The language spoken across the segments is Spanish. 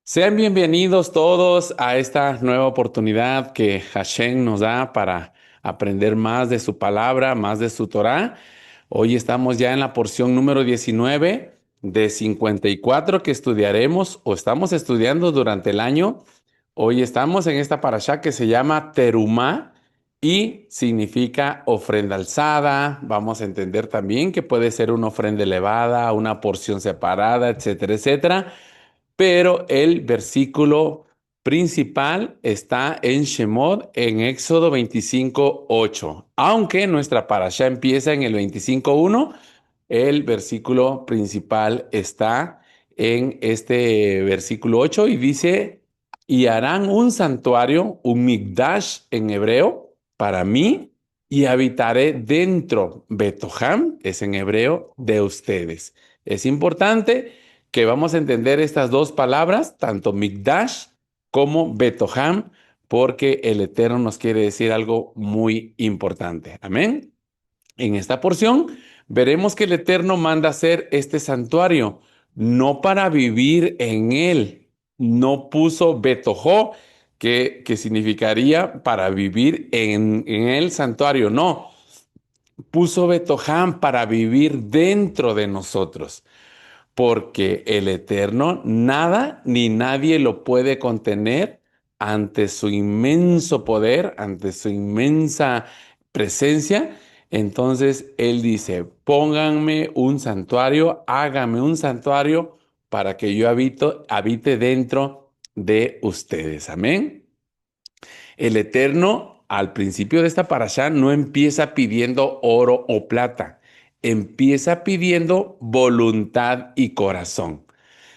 Sean bienvenidos todos a esta nueva oportunidad que Hashem nos da para aprender más de su palabra, más de su Torá. Hoy estamos ya en la porción número 19 de 54 que estudiaremos o estamos estudiando durante el año. Hoy estamos en esta parashá que se llama Terumá y significa ofrenda alzada. Vamos a entender también que puede ser una ofrenda elevada, una porción separada, etcétera, etcétera. Pero el versículo principal está en Shemot, en Éxodo 25:8. Aunque nuestra parashá empieza en el 25:1, el versículo principal está en este versículo 8 y dice, y harán un santuario, un mikdash en hebreo, para mí, y habitaré dentro, Betoham, es en hebreo, de ustedes. Es importante que vamos a entender estas dos palabras, tanto Mikdash como Betoham, porque el Eterno nos quiere decir algo muy importante. Amén. En esta porción veremos que el Eterno manda hacer este santuario, no para vivir en él. No puso Betojó, que significaría para vivir en el santuario. No, puso Betoham para vivir dentro de nosotros, porque el Eterno nada ni nadie lo puede contener ante su inmenso poder, ante su inmensa presencia. Entonces Él dice, pónganme un santuario, hágame un santuario para que yo habite dentro de ustedes. Amén. El Eterno, al principio de esta parashá, no empieza pidiendo oro o plata, empieza pidiendo voluntad y corazón.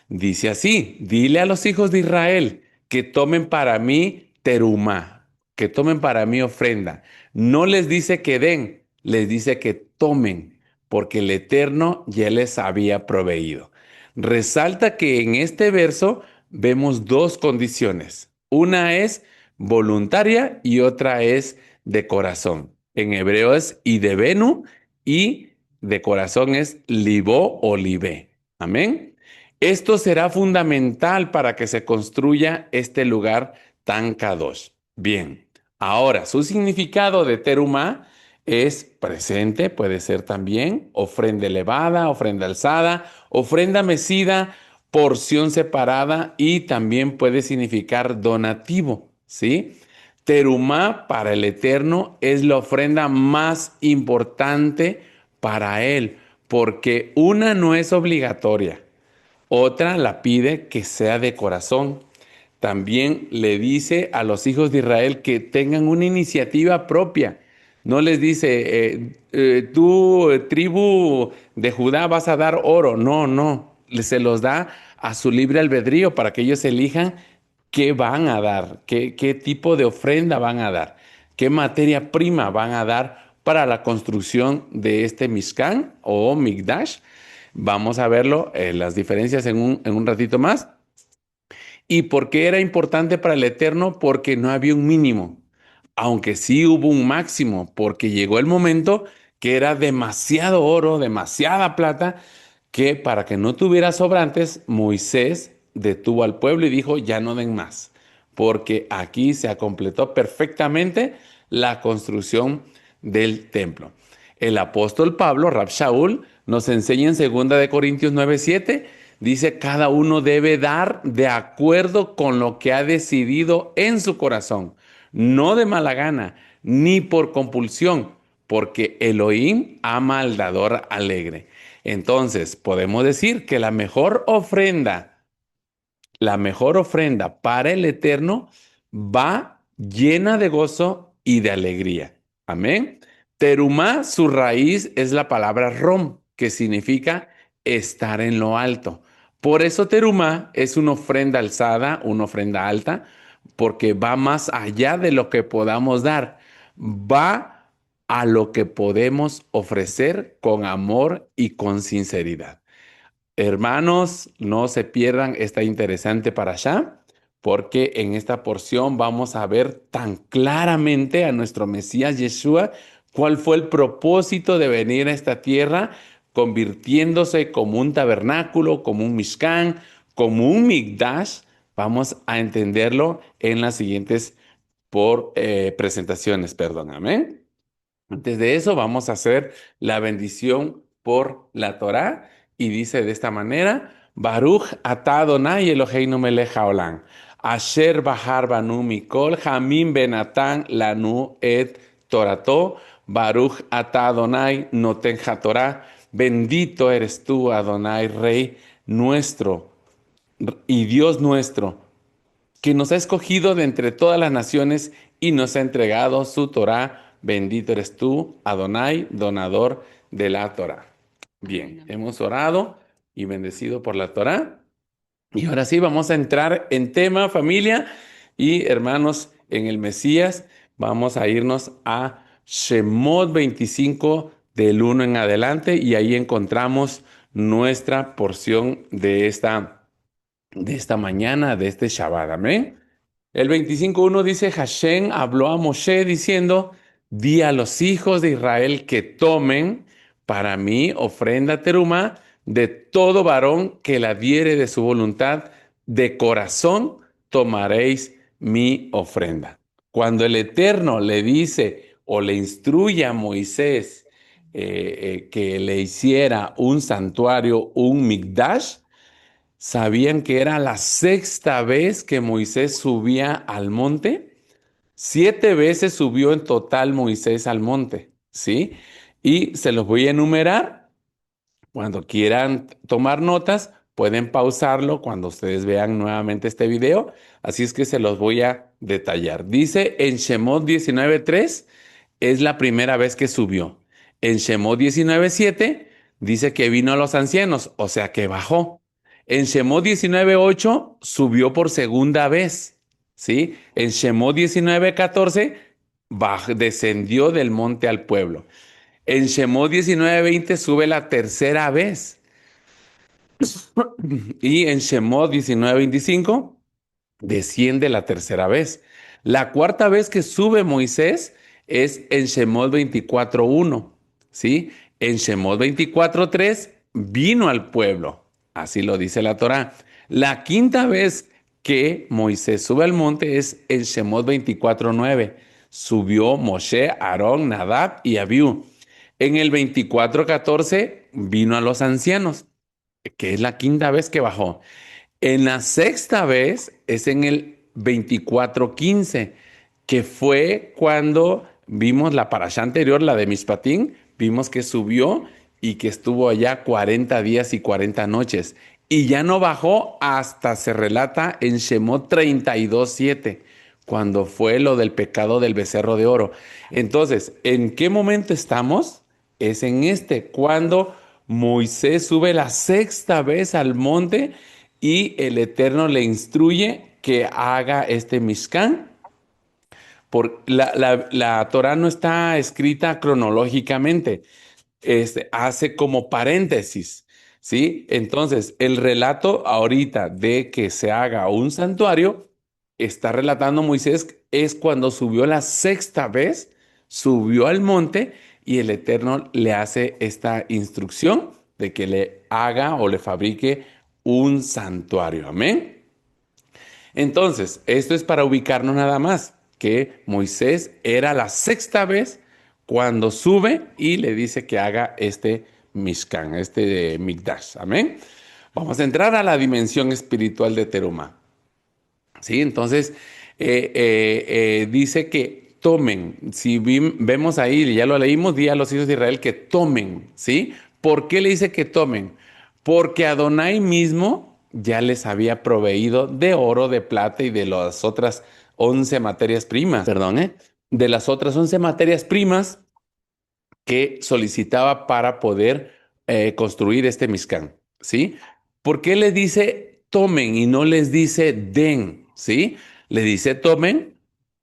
Dice así, dile a los hijos de Israel que tomen para mí terumá, que tomen para mí ofrenda. No les dice que den, les dice que tomen, porque el Eterno ya les había proveído. Resalta que en este verso vemos dos condiciones. Una es voluntaria y otra es de corazón. En hebreo es idebenu y de corazón es libó o libé. Amén. Esto será fundamental para que se construya este lugar tan kadosh. Bien, ahora su significado de terumá es presente, puede ser también ofrenda elevada, ofrenda alzada, ofrenda mecida, porción separada y también puede significar donativo, ¿sí? Terumá para el Eterno es la ofrenda más importante para Él, porque una no es obligatoria. Otra la pide que sea de corazón. También le dice a los hijos de Israel que tengan una iniciativa propia. No les dice, tú, tribu de Judá, vas a dar oro. No, no. Se los da a su libre albedrío para que ellos elijan qué van a dar, qué tipo de ofrenda van a dar, qué materia prima van a dar para la construcción de este Mishkan o Mikdash. Vamos a verlo, las diferencias en un ratito más. ¿Y por qué era importante para el Eterno? Porque no había un mínimo, aunque sí hubo un máximo, porque llegó el momento que era demasiado oro, demasiada plata, que para que no tuviera sobrantes, Moisés detuvo al pueblo y dijo, ya no den más, porque aquí se completó perfectamente la construcción del templo. El apóstol Pablo, Rab Shaul, nos enseña en 2 Corintios 9:7, dice, cada uno debe dar de acuerdo con lo que ha decidido en su corazón, no de mala gana, ni por compulsión, porque Elohim ama al dador alegre. Entonces, podemos decir que la mejor ofrenda para el Eterno va llena de gozo y de alegría. Amén. Terumá, su raíz es la palabra rom, que significa estar en lo alto. Por eso terumá es una ofrenda alzada, una ofrenda alta, porque va más allá de lo que podamos dar. Va a lo que podemos ofrecer con amor y con sinceridad. Hermanos, no se pierdan esta interesante parashá, porque en esta porción vamos a ver tan claramente a nuestro Mesías Yeshua cuál fue el propósito de venir a esta tierra, convirtiéndose como un tabernáculo, como un mishkan, como un mikdash, Vamos a entenderlo en las siguientes presentaciones, perdón, amén. Antes de eso, vamos a hacer la bendición por la Torá y dice de esta manera: Baruch atah Adonai Eloheinu melech haolam, asher bahar banu mikol hamim benatan lanu et torato, Baruch atah Adonai noten hatorá, bendito eres tú, Adonai, Rey nuestro y Dios nuestro, que nos ha escogido de entre todas las naciones y nos ha entregado su Torá. Bendito eres tú, Adonai, donador de la Torá. Bien, hemos orado y bendecido por la Torá. Y ahora sí, vamos a entrar en tema, familia y hermanos, en el Mesías. Vamos a irnos a Shemot 25 del 1 en adelante y ahí encontramos nuestra porción de esta mañana, de este Shabbat. Amén. El 25:1 dice: Hashem habló a Moshe diciendo: di a los hijos de Israel que tomen para mí ofrenda teruma de todo varón que la diere de su voluntad, de corazón tomaréis mi ofrenda. Cuando el Eterno le dice o le instruye a Moisés que le hiciera un santuario, un mikdash, ¿sabían que era la sexta vez que Moisés subía al monte? 7 veces subió en total Moisés al monte, ¿sí? Y se los voy a enumerar. Cuando quieran tomar notas, pueden pausarlo cuando ustedes vean nuevamente este video. Así es que se los voy a detallar. Dice en Shemot 19:3 es la primera vez que subió. En Shemot 19:7 dice que vino a los ancianos, o sea que bajó. En Shemot 19:8 subió por segunda vez, ¿sí? En Shemot 19:14 descendió del monte al pueblo. En Shemot 19:20 sube la tercera vez. Y en Shemot 19:25 desciende la tercera vez. La cuarta vez que sube Moisés es en Shemot 24:1, ¿sí? En Shemot 24:3 vino al pueblo, así lo dice la Torá. La quinta vez que Moisés sube al monte es en Shemot 24:9. Subió Moshe, Aarón, Nadab y Abiú. En el 24:14 vino a los ancianos, que es la quinta vez que bajó. En la sexta vez es en el 24:15, que fue cuando vimos la parashá anterior, la de Mishpatín, vimos que subió y que estuvo allá 40 días y 40 noches. Y ya no bajó hasta se relata en Shemot 32:7, cuando fue lo del pecado del becerro de oro. Entonces, ¿en qué momento estamos? Es en cuando Moisés sube la sexta vez al monte y el Eterno le instruye que haga este Mishkan. La Torah no está escrita cronológicamente, hace como paréntesis, ¿sí? Entonces, el relato ahorita de que se haga un santuario, está relatando Moisés, es cuando subió la sexta vez, subió al monte y el Eterno le hace esta instrucción de que le haga o le fabrique un santuario. Amén. Entonces, esto es para ubicarnos nada más, que Moisés era la sexta vez cuando sube y le dice que haga este Mishkan, este Mikdash. Amén. Vamos a entrar a la dimensión espiritual de Terumá. ¿Sí? Entonces, dice que tomen. Si vemos ahí, ya lo leímos, di a los hijos de Israel que tomen. ¿Sí? ¿Por qué le dice que tomen? Porque Adonai mismo ya les había proveído de oro, de plata y de las otras 11 materias primas, perdón, de las otras 11 materias primas que solicitaba para poder construir este Mishkan, ¿sí? ¿Por qué le dice tomen y no les dice den? ¿Sí? Le dice tomen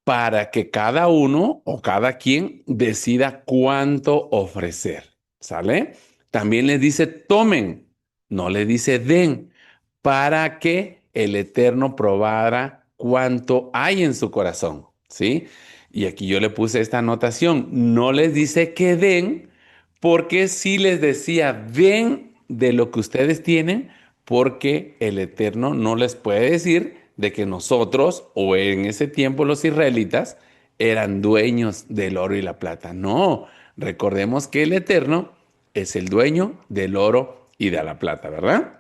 para que cada uno o cada quien decida cuánto ofrecer, ¿sale? También le dice tomen, no le dice den, para que el Eterno probara cuánto hay en su corazón, ¿sí? Y aquí yo le puse esta anotación, no les dice que den, porque si les decía den de lo que ustedes tienen, porque el Eterno no les puede decir de que nosotros, o en ese tiempo los israelitas, eran dueños del oro y la plata. No, recordemos que el Eterno es el dueño del oro y de la plata, ¿verdad?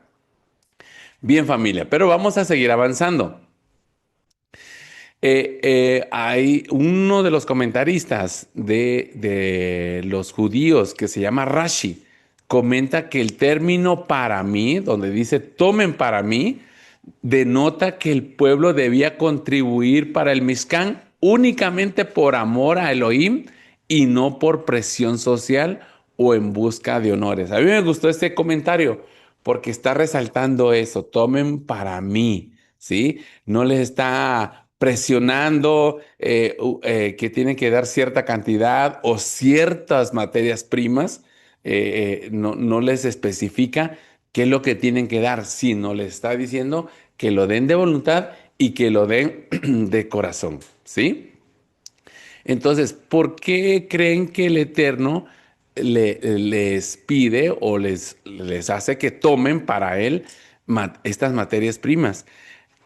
Bien, familia, pero vamos a seguir avanzando. Hay uno de los comentaristas de los judíos que se llama Rashi, comenta que el término para mí, donde dice tomen para mí, denota que el pueblo debía contribuir para el Mishkan únicamente por amor a Elohim y no por presión social o en busca de honores. A mí me gustó este comentario porque está resaltando eso, tomen para mí, ¿sí? No les está presionando que tienen que dar cierta cantidad o ciertas materias primas, no les especifica qué es lo que tienen que dar, sino les está diciendo que lo den de voluntad y que lo den de corazón, ¿sí? Entonces, ¿por qué creen que el Eterno les pide o les hace que tomen para él estas materias primas?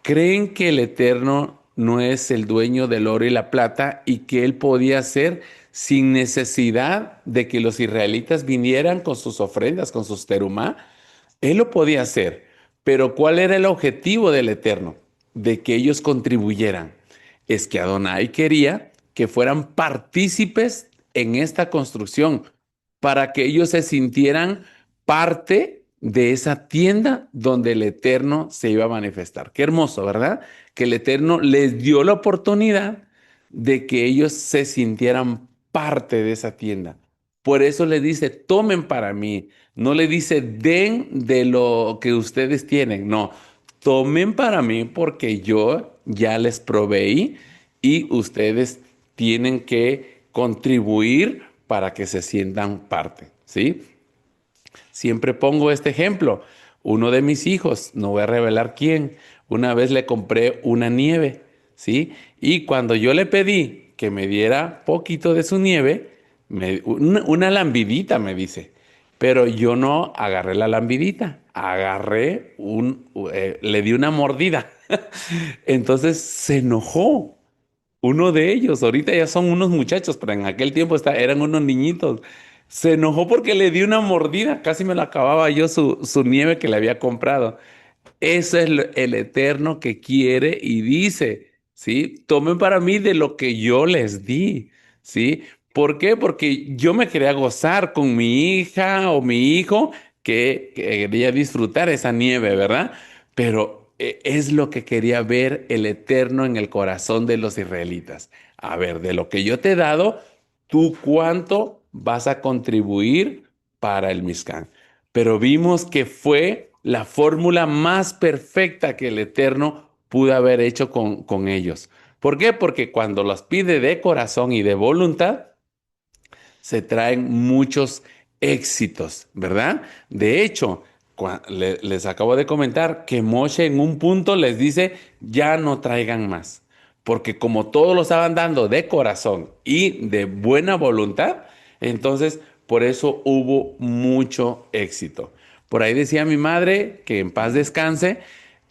¿Creen que el Eterno no es el dueño del oro y la plata y que él podía hacer sin necesidad de que los israelitas vinieran con sus ofrendas, con sus terumá? Él lo podía hacer, pero ¿cuál era el objetivo del Eterno? De que ellos contribuyeran. Es que Adonai quería que fueran partícipes en esta construcción para que ellos se sintieran parte de esa tienda donde el Eterno se iba a manifestar. Qué hermoso, ¿verdad? Que el Eterno les dio la oportunidad de que ellos se sintieran parte de esa tienda. Por eso le dice, tomen para mí. No le dice, den de lo que ustedes tienen. No, tomen para mí porque yo ya les proveí y ustedes tienen que contribuir para que se sientan parte, ¿sí? Siempre pongo este ejemplo. Uno de mis hijos, no voy a revelar quién, una vez le compré una nieve, ¿sí? Y cuando yo le pedí que me diera poquito de su nieve, una lambidita me dice, pero yo no agarré la lambidita, le di una mordida. Entonces se enojó uno de ellos. Ahorita ya son unos muchachos, pero en aquel tiempo eran unos niñitos. Se enojó porque le di una mordida, casi me lo acababa yo su nieve que le había comprado. Eso es el Eterno que quiere y dice, ¿sí? Tomen para mí de lo que yo les di, ¿sí? ¿Por qué? Porque yo me quería gozar con mi hija o mi hijo que quería disfrutar esa nieve, ¿verdad? Pero es lo que quería ver el Eterno en el corazón de los israelitas. A ver, de lo que yo te he dado, ¿tú cuánto vas a contribuir para el Mishkan? Pero vimos que fue la fórmula más perfecta que el Eterno pudo haber hecho con ellos. ¿Por qué? Porque cuando los pide de corazón y de voluntad, se traen muchos éxitos, ¿verdad? De hecho, les acabo de comentar que Moshe en un punto les dice, ya no traigan más, porque como todos lo estaban dando de corazón y de buena voluntad, entonces por eso hubo mucho éxito. Por ahí decía mi madre, que en paz descanse,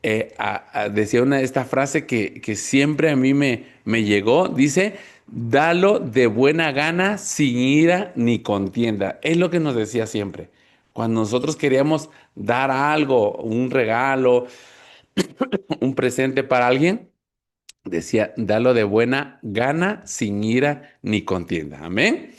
decía esta frase que siempre a mí me llegó, dice, dalo de buena gana, sin ira ni contienda. Es lo que nos decía siempre. Cuando nosotros queríamos dar algo, un regalo, un presente para alguien, decía, dalo de buena gana, sin ira ni contienda. Amén.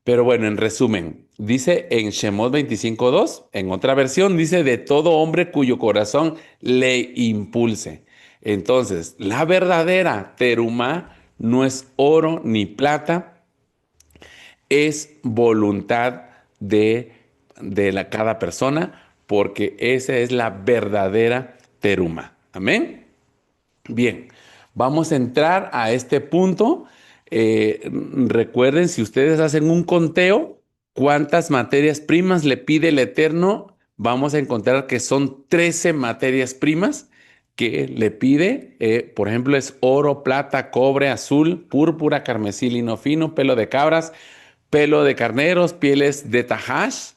Pero bueno, en resumen, dice en Shemot 25:2, en otra versión, dice de todo hombre cuyo corazón le impulse. Entonces, la verdadera terumá no es oro ni plata, es voluntad de cada persona, porque esa es la verdadera terumá. Amén. Bien, vamos a entrar a este punto. Recuerden, si ustedes hacen un conteo, cuántas materias primas le pide el Eterno, vamos a encontrar que son 13 materias primas que le pide. Por ejemplo, es oro, plata, cobre, azul, púrpura, carmesí, lino fino, pelo de cabras, pelo de carneros, pieles de tajash,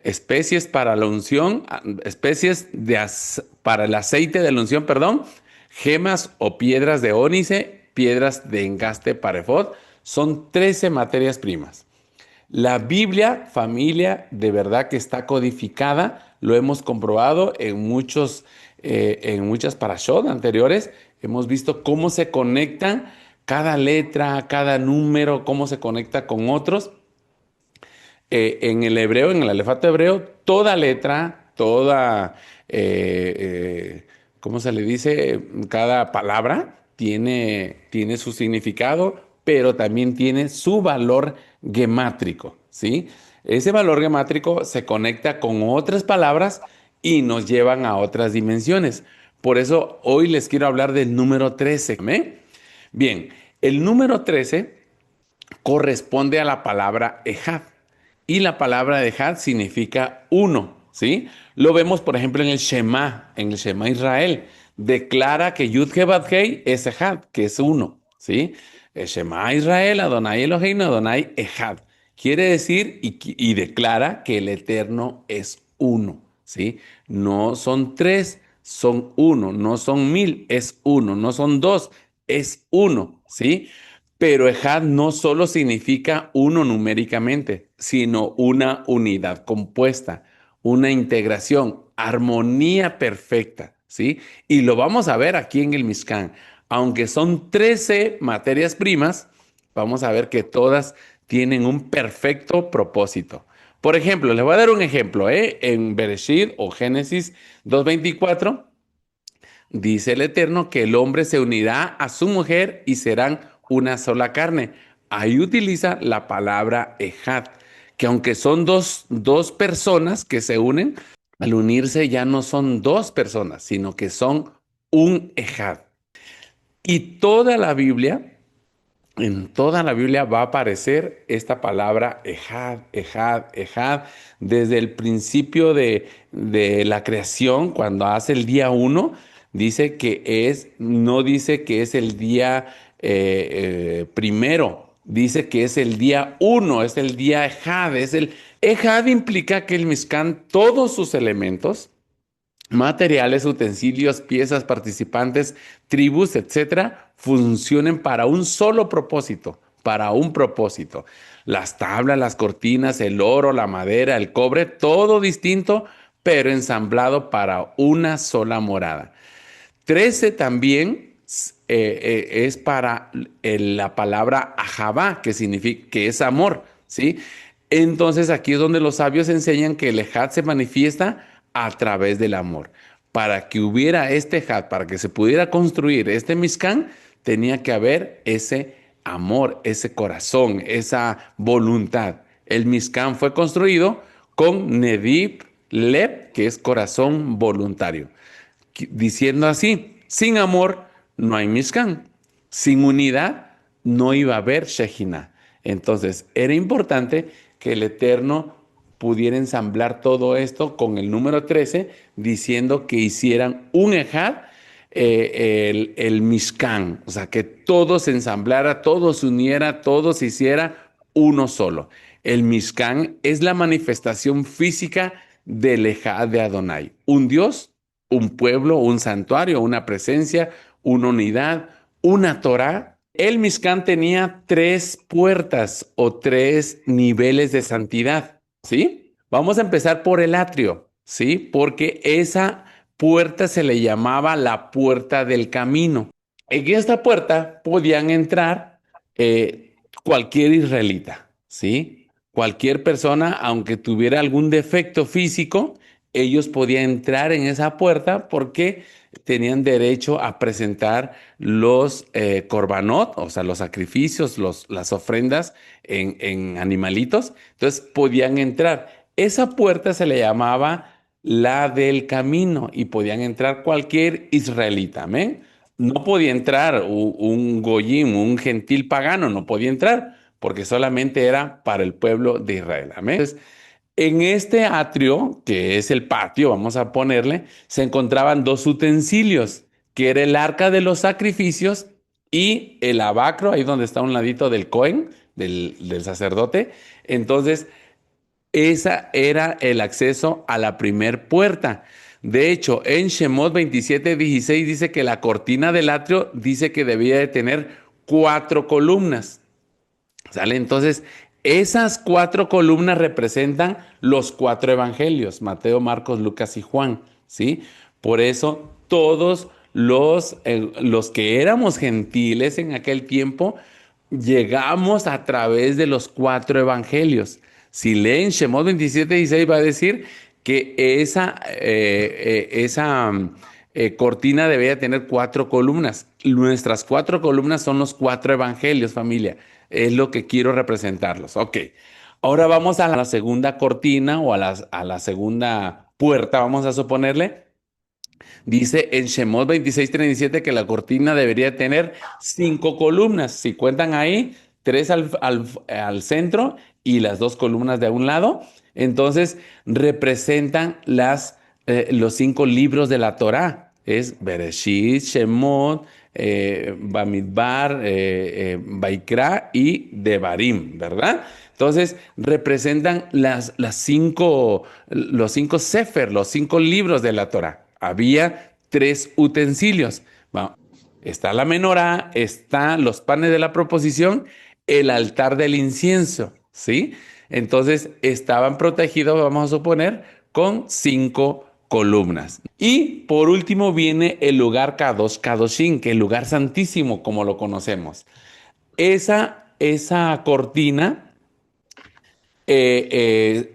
especies para la unción, especies para el aceite de la unción, perdón, Gemas o piedras de ónice, piedras de engaste para efod, son 13 materias primas. La Biblia, familia, de verdad que está codificada, lo hemos comprobado en muchas parashot anteriores, hemos visto cómo se conectan cada letra, cada número, cómo se conecta con otros. En el hebreo, en el alefato hebreo, toda letra, ¿cómo se le dice? Cada palabra tiene su significado, pero también tiene su valor gemátrico, ¿sí? Ese valor gemátrico se conecta con otras palabras y nos llevan a otras dimensiones. Por eso hoy les quiero hablar del número 13. ¿Me? Bien, el número 13 corresponde a la palabra Ejad. Y la palabra Ejad significa uno, ¿sí? Lo vemos, por ejemplo, en el Shema Israel. Declara que Yud He Vav Hei es Ejad, que es uno, ¿sí? El Shema Israel, Adonai Eloheinu, Adonai Ejad. Quiere decir y declara que el Eterno es uno, ¿sí? No son tres, son uno. No son mil, es uno. No son dos, es uno, ¿sí? Pero Ejad no solo significa uno numéricamente, sino una unidad compuesta, una integración, armonía perfecta, ¿sí? Y lo vamos a ver aquí en el Mishkan. Aunque son 13 materias primas, vamos a ver que todas tienen un perfecto propósito. Por ejemplo, les voy a dar un ejemplo, ¿eh? En Bereshit o Génesis 2:24 dice el Eterno que el hombre se unirá a su mujer y serán una sola carne. Ahí utiliza la palabra ejad, que aunque son dos personas que se unen, al unirse ya no son dos personas, sino que son un ejad. Y en toda la Biblia va a aparecer esta palabra ejad, ejad, ejad, desde el principio de la creación, cuando hace el día uno, no dice que es el día primero, dice que es el día uno, es el día ejad, ejad implica que el Mishkan, todos sus elementos, materiales, utensilios, piezas, participantes, tribus, etcétera, funcionen para un solo propósito, para un propósito. Las tablas, las cortinas, el oro, la madera, el cobre, todo distinto, pero ensamblado para una sola morada. 13 también es para la palabra ajabá, que significa que es amor, ¿sí? Entonces aquí es donde los sabios enseñan que el ejad se manifiesta a través del amor. Para que hubiera este ejad, para que se pudiera construir este Mishkan, tenía que haber ese amor, ese corazón, esa voluntad. El Mishkan fue construido con Nedib Leb, que es corazón voluntario, diciendo así, sin amor no hay Mishkan, sin unidad no iba a haber Shejinah. Entonces era importante que el Eterno pudiera ensamblar todo esto con el número 13, diciendo que hicieran un Ejad, el Mishkan, o sea, que todo se ensamblara, todo se uniera, todo se hiciera uno solo. El Mishkan es la manifestación física del Ejad de Adonai, un Dios, un pueblo, un santuario, una presencia, una unidad, una Torá. El Mishkan tenía tres puertas o tres niveles de santidad, ¿sí? Vamos a empezar por el atrio, ¿sí? Porque esa puerta se le llamaba la puerta del camino. En esta puerta podían entrar cualquier israelita, ¿sí? Cualquier persona, aunque tuviera algún defecto físico, ellos podían entrar en esa puerta porque tenían derecho a presentar los korbanot, o sea, los sacrificios, las ofrendas en animalitos. Entonces podían entrar. Esa puerta se le llamaba la del camino y podían entrar cualquier israelita. ¿Amén? No podía entrar un goyim, un gentil pagano, no podía entrar porque solamente era para el pueblo de Israel. Amén. Entonces, en este atrio, que es el patio, vamos a ponerle, se encontraban dos utensilios, que era el arca de los sacrificios y el abacro, ahí donde está un ladito del Cohen, del sacerdote. Entonces, esa era el acceso a la primer puerta. De hecho, en Shemot 27:16 dice que la cortina del atrio dice que debía de tener 4 columnas. ¿Sale? Entonces, esas 4 columnas representan los 4 evangelios: Mateo, Marcos, Lucas y Juan. ¿Sí? Por eso todos los que éramos gentiles en aquel tiempo llegamos a través de los 4 evangelios. Si leen Shemot 27:16 va a decir que esa cortina debería tener 4 columnas. Nuestras 4 columnas son los 4 evangelios, familia. Es lo que quiero representarlos. Ok. Ahora vamos a la segunda cortina o a la segunda puerta, vamos a suponerle. Dice en Shemot 26:37 que la cortina debería tener 5 columnas. Si cuentan ahí, tres al centro y las 2 columnas de un lado, entonces representan los 5 libros de la Torá. Es Bereshit, Shemot, Bamidbar, Baikra y Devarim, ¿verdad? Entonces representan los 5 sefer, los 5 libros de la Torá. Había 3 utensilios. Bueno, está la menorá, están los panes de la proposición, el altar del incienso, ¿sí? Entonces estaban protegidos, vamos a suponer, con 5 columnas. Y por último viene el lugar Kadosh Kadoshim, que es el lugar santísimo, como lo conocemos. Esa cortina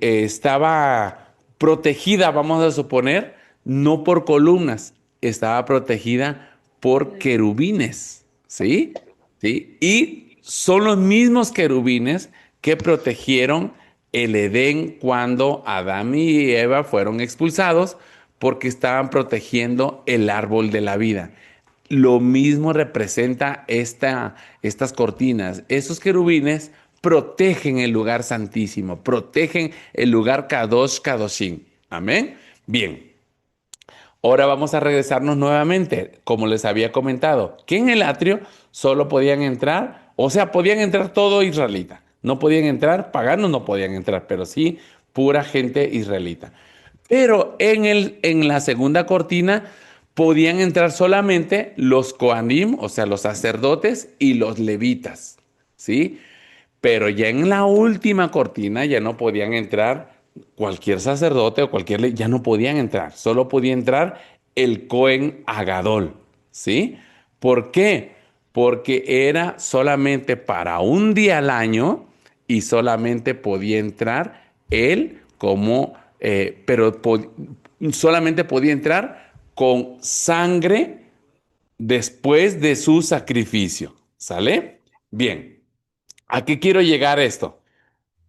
estaba protegida, vamos a suponer, no por columnas, estaba protegida por querubines, ¿sí? ¿Sí? Y son los mismos querubines que protegieron el Edén cuando Adán y Eva fueron expulsados, porque estaban protegiendo el árbol de la vida. Lo mismo representa estas cortinas. Esos querubines protegen el lugar santísimo, protegen el lugar Kadosh Kadoshim. Amén. Bien, ahora vamos a regresarnos nuevamente, como les había comentado, que en el atrio solo podían entrar, o sea, podían entrar todo israelita. No podían entrar, paganos no podían entrar, pero sí pura gente israelita. Pero en la segunda cortina podían entrar solamente los Kohanim, o sea, los sacerdotes y los levitas, ¿sí? Pero ya en la última cortina ya no podían entrar cualquier sacerdote o ya no podían entrar, solo podía entrar el Cohen Agadol, ¿sí? ¿Por qué? Porque era solamente para un día al año y solamente podía entrar él solamente podía entrar con sangre después de su sacrificio, ¿sale? Bien. ¿A qué quiero llegar esto?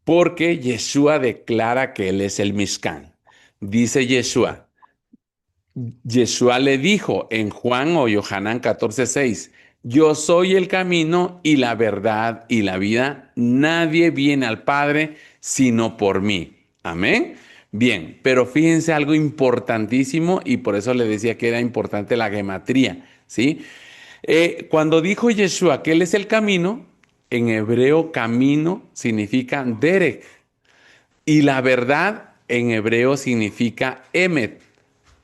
Porque Yeshua declara que Él es el Mishkan. Dice Yeshua le dijo en Juan o Yohanan 14:6, yo soy el camino y la verdad y la vida. Nadie viene al Padre sino por mí. Amén. Bien, pero fíjense algo importantísimo y por eso le decía que era importante la gematría, ¿sí? Cuando dijo Yeshua que Él es el camino, en hebreo camino significa derek y la verdad en hebreo significa emet,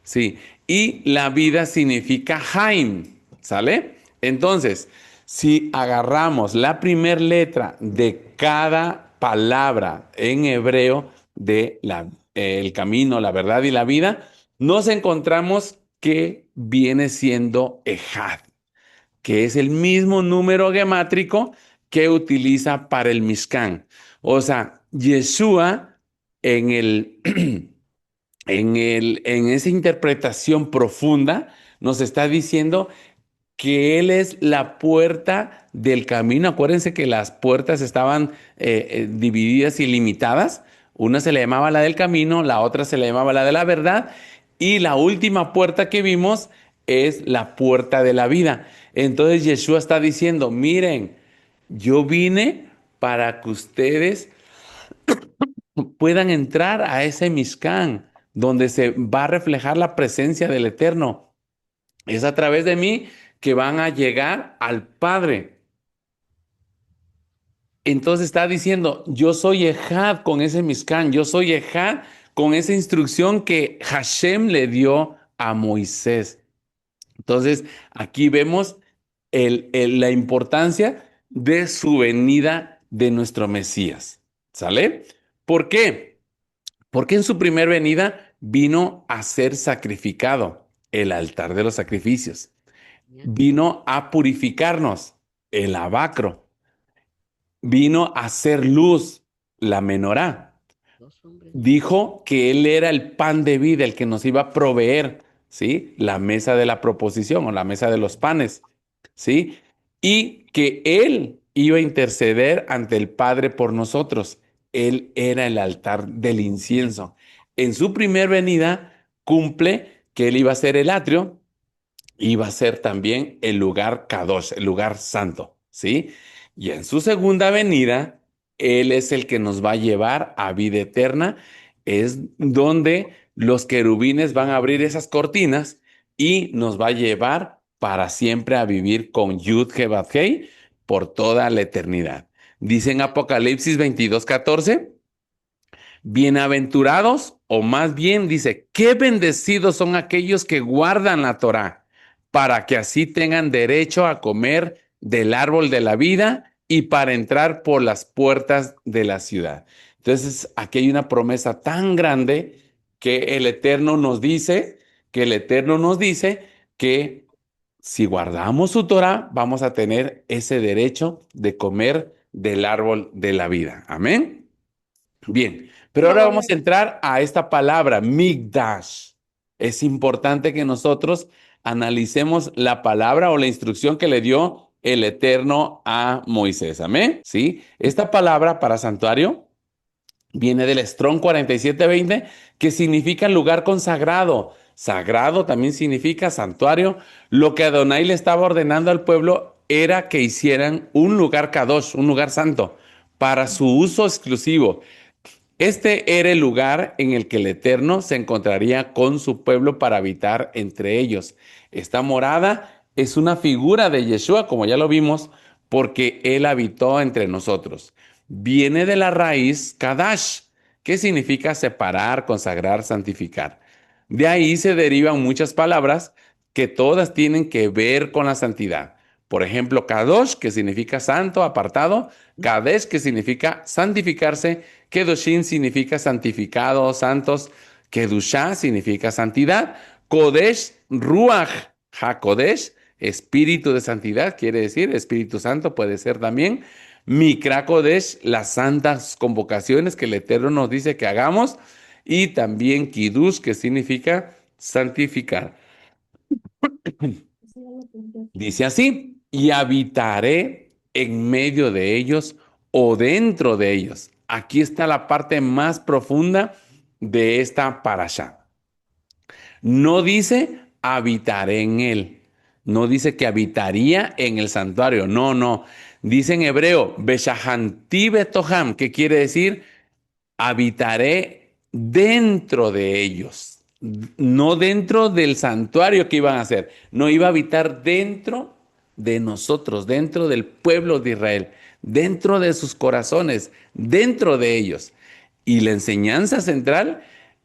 ¿sí? Y la vida significa Haim, ¿sale? Entonces, si agarramos la primera letra de cada palabra en hebreo el camino, la verdad y la vida, nos encontramos que viene siendo Ejad, que es el mismo número gemátrico que utiliza para el Mishkan. O sea, Yeshua en en esa interpretación profunda nos está diciendo que Él es la puerta del camino. Acuérdense que las puertas estaban divididas y limitadas. Una se le llamaba la del camino, la otra se le llamaba la de la verdad y la última puerta que vimos es la puerta de la vida. Entonces Yeshua está diciendo, miren, yo vine para que ustedes puedan entrar a ese Mishkan, donde se va a reflejar la presencia del Eterno. Es a través de mí que van a llegar al Padre. Entonces está diciendo, yo soy Ejad con ese Mishkan, yo soy Ejad con esa instrucción que Hashem le dio a Moisés. Entonces, aquí vemos la importancia de su venida de nuestro Mesías. ¿Sale? ¿Por qué? Porque en su primer venida vino a ser sacrificado, el altar de los sacrificios. Ya, Vino a purificarnos, el lavacro. Vino a ser luz, la menorá. dos hombres de Dios. Dijo que Él era el pan de vida, el que nos iba a proveer, ¿sí? La mesa de la proposición o la mesa de los panes, ¿sí? Y que Él iba a interceder ante el Padre por nosotros. Él era el altar del incienso. En su primer venida cumple que Él iba a ser el atrio, iba a ser también el lugar Kadosh, el lugar santo, ¿sí? Y en su segunda venida, Él es el que nos va a llevar a vida eterna, es donde los querubines van a abrir esas cortinas y nos va a llevar para siempre a vivir con Yud He por toda la eternidad. Dice en Apocalipsis 22:14. Bienaventurados, o más bien dice, qué bendecidos son aquellos que guardan la Torá, para que así tengan derecho a comer del árbol de la vida y para entrar por las puertas de la ciudad. Entonces, aquí hay una promesa tan grande que el Eterno nos dice, que si guardamos su Torá, vamos a tener ese derecho de comer del árbol de la vida. Amén. Bien, pero ahora vamos a entrar a esta palabra, Migdash. Es importante que nosotros analicemos la palabra o la instrucción que le dio el Eterno a Moisés. Amén. Sí, esta palabra para santuario viene del Strong 4720, que significa lugar consagrado. Sagrado también significa santuario. Lo que Adonai le estaba ordenando al pueblo era que hicieran un lugar kadosh, un lugar santo, para su uso exclusivo. Este era el lugar en el que el Eterno se encontraría con su pueblo para habitar entre ellos. Esta morada es una figura de Yeshua, como ya lo vimos, porque Él habitó entre nosotros. Viene de la raíz Kadash, que significa separar, consagrar, santificar. De ahí se derivan muchas palabras que todas tienen que ver con la santidad. Por ejemplo, Kadosh, que significa santo, apartado; Kadesh, que significa santificarse; Kedoshim significa santificado, santos; Kedushá significa santidad; Kodesh, Ruach HaKodesh, espíritu de santidad, quiere decir Espíritu Santo, puede ser también. Mikra Kodesh, las santas convocaciones que el Eterno nos dice que hagamos. Y también Kiddush, que significa santificar. Dice así, y habitaré en medio de ellos o dentro de ellos. Aquí está la parte más profunda de esta parasha. No dice habitaré en él. No dice que habitaría en el santuario. No, no. Dice en hebreo, Beshahanti Betoham, que quiere decir habitaré dentro de ellos, no dentro del santuario que iban a hacer, no iba a habitar dentro de nosotros, dentro del pueblo de Israel, dentro de sus corazones, dentro de ellos. Y la enseñanza central,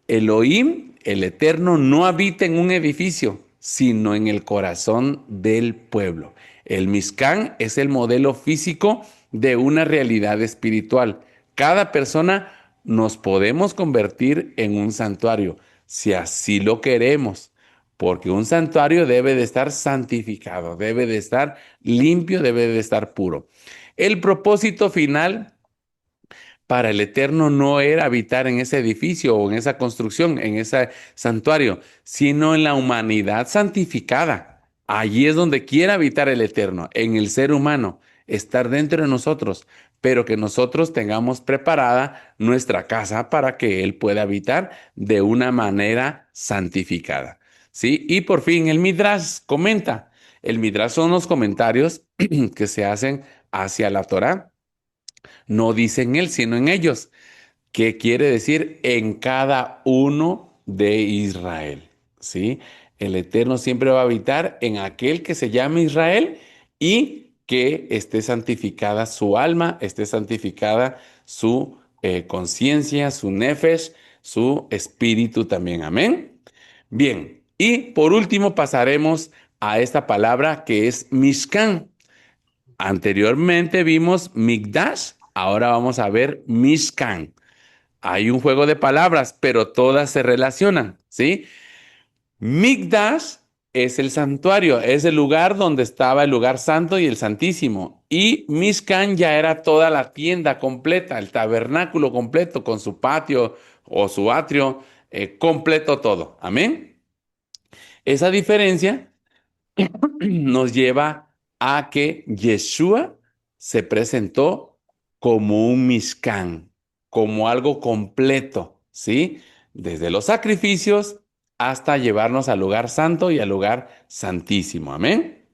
Elohim, el Eterno, no habita en un edificio, sino en el corazón del pueblo. El Mishkan es el modelo físico de una realidad espiritual. Cada persona nos podemos convertir en un santuario, si así lo queremos, porque un santuario debe de estar santificado, debe de estar limpio, debe de estar puro. El propósito final para el Eterno no era habitar en ese edificio o en esa construcción, en ese santuario, sino en la humanidad santificada. Allí es donde quiere habitar el Eterno, en el ser humano, estar dentro de nosotros, pero que nosotros tengamos preparada nuestra casa para que Él pueda habitar de una manera santificada. ¿Sí? Y por fin el Midrash comenta. El Midrash son los comentarios que se hacen hacia la Torá. No dice en él, sino en ellos. ¿Qué quiere decir? En cada uno de Israel. ¿Sí? El Eterno siempre va a habitar en aquel que se llame Israel y que esté santificada su alma, esté santificada su conciencia, su nefesh, su espíritu también. Amén. Bien, y por último pasaremos a esta palabra que es Mishkan. Anteriormente vimos Mikdash, ahora vamos a ver Mishkan. Hay un juego de palabras, pero todas se relacionan, ¿sí? Mikdash es el santuario, es el lugar donde estaba el lugar santo y el santísimo. Y Mishkan ya era toda la tienda completa, el tabernáculo completo con su patio o su atrio, completo todo. Amén. Esa diferencia nos lleva a que Yeshua se presentó como un Mishkan, como algo completo, ¿sí? Desde los sacrificios hasta llevarnos al lugar santo y al lugar santísimo. Amén.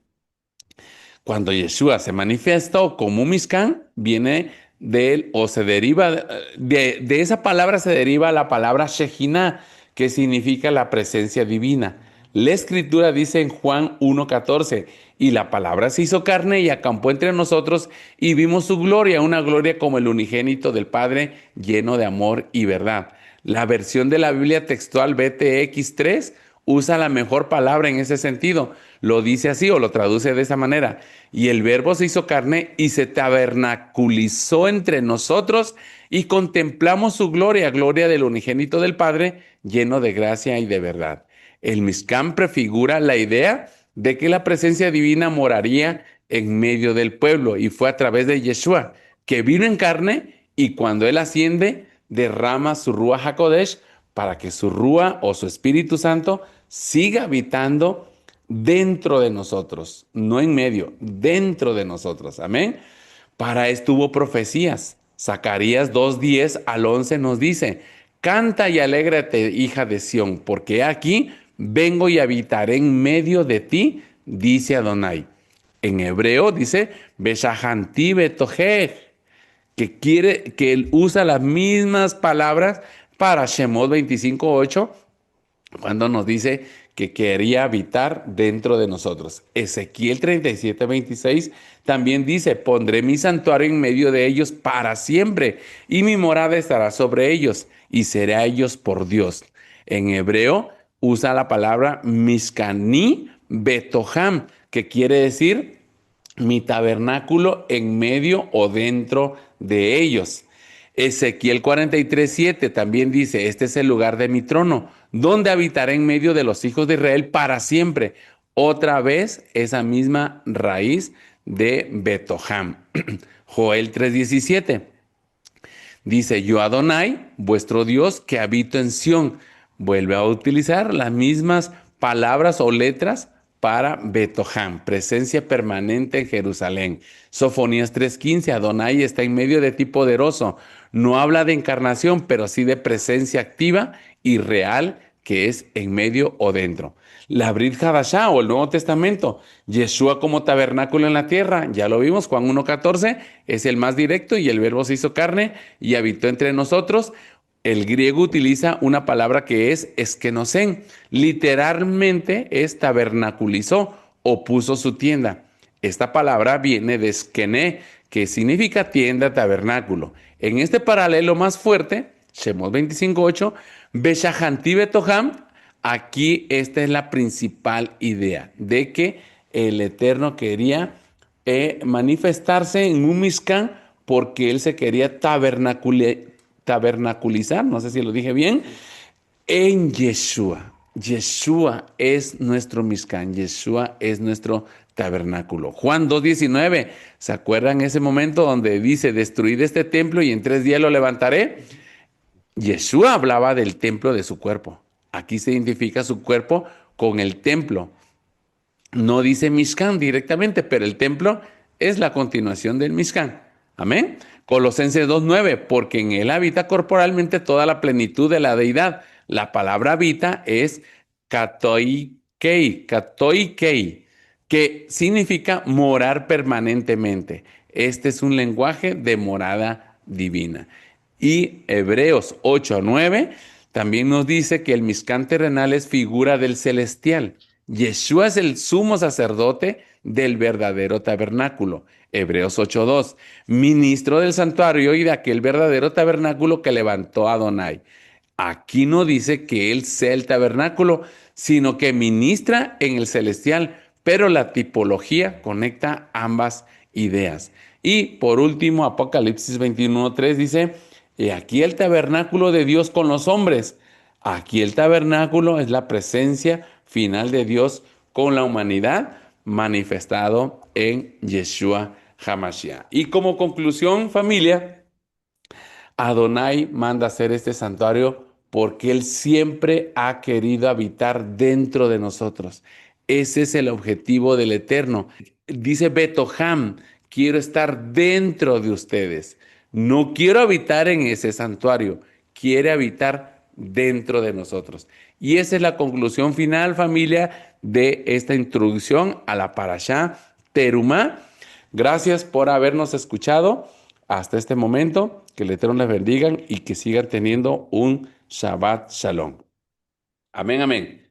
Cuando Yeshua se manifestó como un Mishkan, viene de él o se deriva, de esa palabra se deriva la palabra Shejinah, que significa la presencia divina. La escritura dice en Juan 1:14, y la palabra se hizo carne y acampó entre nosotros y vimos su gloria, una gloria como el unigénito del Padre, lleno de amor y verdad. La versión de la Biblia textual BTX3 usa la mejor palabra en ese sentido. Lo dice así o lo traduce de esa manera. Y el verbo se hizo carne y se tabernaculizó entre nosotros y contemplamos su gloria, gloria del unigénito del Padre, lleno de gracia y de verdad. El Mishkan prefigura la idea de que la presencia divina moraría en medio del pueblo y fue a través de Yeshua, que vino en carne y cuando él asciende, derrama su Ruach HaKodesh para que su Rúa o su Espíritu Santo siga habitando dentro de nosotros, no en medio, dentro de nosotros. Amén. Para esto hubo profecías. Zacarías 2:10 al 11 nos dice, canta y alégrate, hija de Sión, porque aquí vengo y habitaré en medio de ti, dice Adonai. En hebreo dice, Beshahanti betojej, que él usa las mismas palabras para Shemot 25:8, cuando nos dice que quería habitar dentro de nosotros. Ezequiel 37:26 también dice, pondré mi santuario en medio de ellos para siempre, y mi morada estará sobre ellos, y seré a ellos por Dios. En hebreo usa la palabra Mishkani Betoham, que quiere decir mi tabernáculo en medio o dentro de ellos. Ezequiel 43:7 también dice, este es el lugar de mi trono, donde habitaré en medio de los hijos de Israel para siempre. Otra vez esa misma raíz de Betoham. Joel 3:17 dice, yo Adonai, vuestro Dios, que habito en Sión. Vuelve a utilizar las mismas palabras o letras para Betoham, presencia permanente en Jerusalén. Sofonías 3:15, Adonai está en medio de ti poderoso. No habla de encarnación, pero sí de presencia activa y real que es en medio o dentro. La Brit Hadashah o el Nuevo Testamento, Yeshua como tabernáculo en la tierra, ya lo vimos, Juan 1:14, es el más directo y el verbo se hizo carne y habitó entre nosotros. El griego utiliza una palabra que es eskenosen, literalmente es tabernaculizó o puso su tienda. Esta palabra viene de eskené, que significa tienda, tabernáculo. En este paralelo más fuerte, Shemot 25:8, Beshahanti Betoham, aquí esta es la principal idea de que el Eterno quería manifestarse en un Mishkan porque él se quería tabernaculizar, no sé si lo dije bien, en Yeshua. Yeshua es nuestro Mishkan, Yeshua es nuestro tabernáculo. Juan 2:19, ¿se acuerdan ese momento donde dice, destruid este templo y en 3 días lo levantaré? Yeshua hablaba del templo de su cuerpo. Aquí se identifica su cuerpo con el templo. No dice Mishkan directamente, pero el templo es la continuación del Mishkan. Amén. Colosenses 2:9, porque en él habita corporalmente toda la plenitud de la deidad. La palabra habita es katoikei, que significa morar permanentemente. Este es un lenguaje de morada divina. Y Hebreos 8:9 también nos dice que el Mishkan terrenal es figura del celestial. Yeshua es el sumo sacerdote del verdadero tabernáculo. Hebreos 8:2, ministro del santuario y de aquel verdadero tabernáculo que levantó Adonai. Aquí no dice que Él sea el tabernáculo, sino que ministra en el celestial, pero la tipología conecta ambas ideas. Y por último, Apocalipsis 21:3 dice, "He aquí el tabernáculo de Dios con los hombres". Aquí el tabernáculo es la presencia final de Dios con la humanidad manifestado en Yeshua HaMashiach. Y como conclusión, familia, Adonai manda hacer este santuario porque Él siempre ha querido habitar dentro de nosotros. Ese es el objetivo del Eterno. Dice Betoham, quiero estar dentro de ustedes. No quiero habitar en ese santuario, quiere habitar dentro de nosotros. Y esa es la conclusión final, familia, de esta introducción a la Parashá Terumá. Gracias por habernos escuchado hasta este momento. Que el Eterno les bendiga y que sigan teniendo un Shabbat Shalom. Amén, amén.